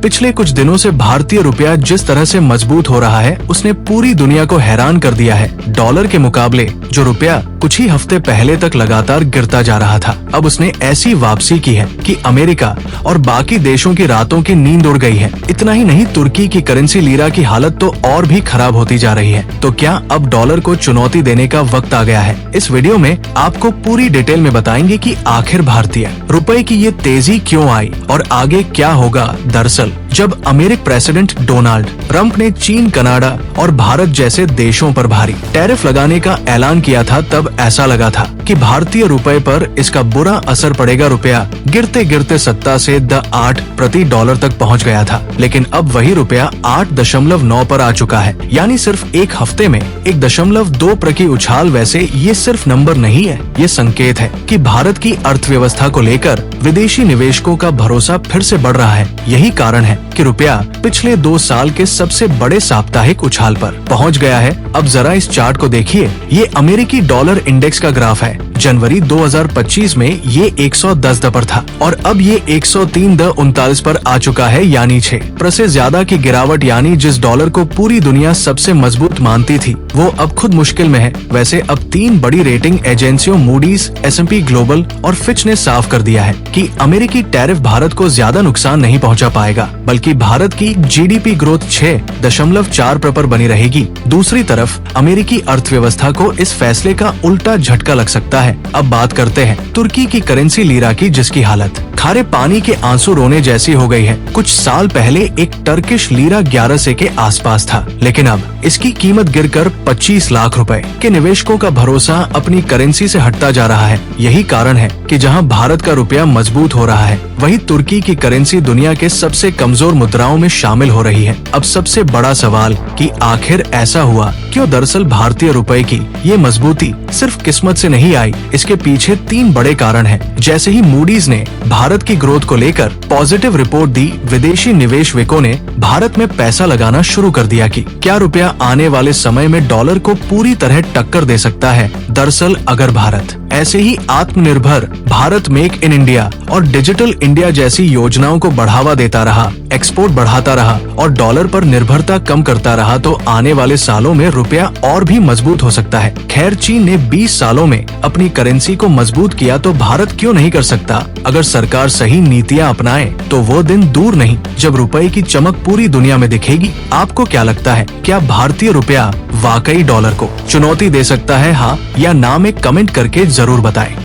पिछले कुछ दिनों से भारतीय रुपया जिस तरह से मजबूत हो रहा है उसने पूरी दुनिया को हैरान कर दिया है। डॉलर के मुकाबले जो रुपया कुछ ही हफ्ते पहले तक लगातार गिरता जा रहा था, अब उसने ऐसी वापसी की है कि अमेरिका और बाकी देशों की रातों की नींद उड़ गई है। इतना ही नहीं, तुर्की की करेंसी लीरा की हालत तो और भी खराब होती जा रही है। तो क्या अब डॉलर को चुनौती देने का वक्त आ गया है? इस वीडियो में आपको पूरी डिटेल में बताएंगे कि आखिर भारतीय रुपए की ये तेजी क्यों आई और आगे क्या होगा। दरअसल जब अमेरिकी प्रेसिडेंट डोनाल्ड ट्रंप ने चीन, कनाडा और भारत जैसे देशों पर भारी टैरिफ लगाने का ऐलान किया था, तब ऐसा लगा था कि भारतीय रुपए पर इसका बुरा असर पड़ेगा। रुपया गिरते गिरते 7 से 8 प्रति डॉलर तक पहुंच गया था, लेकिन अब वही रुपया 8.9 पर आ चुका है। यानी सिर्फ एक हफ्ते में 1.2 की उछाल। वैसे ये सिर्फ नंबर नहीं है, ये संकेत है कि भारत की अर्थव्यवस्था को लेकर विदेशी निवेशकों का भरोसा फिर से बढ़ रहा है। यही कारण है कि रुपया पिछले 2 साल के सबसे बड़े साप्ताहिक उछाल पर पहुंच गया है। अब जरा इस चार्ट को देखिए, ये अमेरिकी डॉलर इंडेक्स का ग्राफ है। जनवरी 2025 में ये 110 पर था और अब ये 103.39 पर आ चुका है, यानी 6% से ज्यादा की गिरावट। यानी जिस डॉलर को पूरी दुनिया सबसे मजबूत मानती थी वो अब खुद मुश्किल में है। वैसे अब 3 बड़ी रेटिंग एजेंसियों मूडीज, S&P ग्लोबल और फिच ने साफ कर दिया है कि अमेरिकी टैरिफ भारत को ज्यादा नुकसान नहीं पहुंचा पाएगा, बल्कि भारत की GDP ग्रोथ 6.4% पर बनी रहेगी। दूसरी तरफ अमेरिकी अर्थव्यवस्था को इस फैसले का उल्टा झटका लग सकता है। अब बात करते हैं तुर्की की करेंसी लीरा की, जिसकी हालत खारे पानी के आंसू रोने जैसी हो गई है। कुछ साल पहले एक टर्किश लीरा 1100 के आसपास था, लेकिन अब इसकी कीमत गिरकर 25 लाख रुपए के निवेशकों का भरोसा अपनी करेंसी से हटता जा रहा है। यही कारण है कि जहां भारत का रुपया मजबूत हो रहा है, वहीं तुर्की की करेंसी दुनिया के सबसे कमजोर मुद्राओं में शामिल हो रही है। अब सबसे बड़ा सवाल कि आखिर ऐसा हुआ क्यों? दरअसल भारतीय रुपए की ये मजबूती सिर्फ किस्मत से नहीं आई, इसके पीछे 3 बड़े कारण हैं। जैसे ही मूडीज ने भारत की ग्रोथ को लेकर पॉजिटिव रिपोर्ट दी, विदेशी निवेशकों ने भारत में पैसा लगाना शुरू कर दिया कि क्या रुपया आने वाले समय में डॉलर को पूरी तरह टक्कर दे सकता है। दरअसल अगर भारत ऐसे ही आत्मनिर्भर भारत, मेक इन इंडिया और डिजिटल इंडिया जैसी योजनाओं को बढ़ावा देता रहा, एक्सपोर्ट बढ़ाता रहा और डॉलर पर निर्भरता कम करता रहा, तो आने वाले सालों में रुपया और भी मजबूत हो सकता है। खैर, चीन ने 20 सालों में अपनी करेंसी को मजबूत किया, तो भारत क्यों नहीं कर सकता? अगर सरकार सही नीतियां अपनाए तो वो दिन दूर नहीं जब रुपए की चमक पूरी दुनिया में दिखेगी। आपको क्या लगता है, क्या भारतीय रुपया वाकई डॉलर को चुनौती दे सकता है? हाँ या ना में कमेंट करके जरूर बताएं।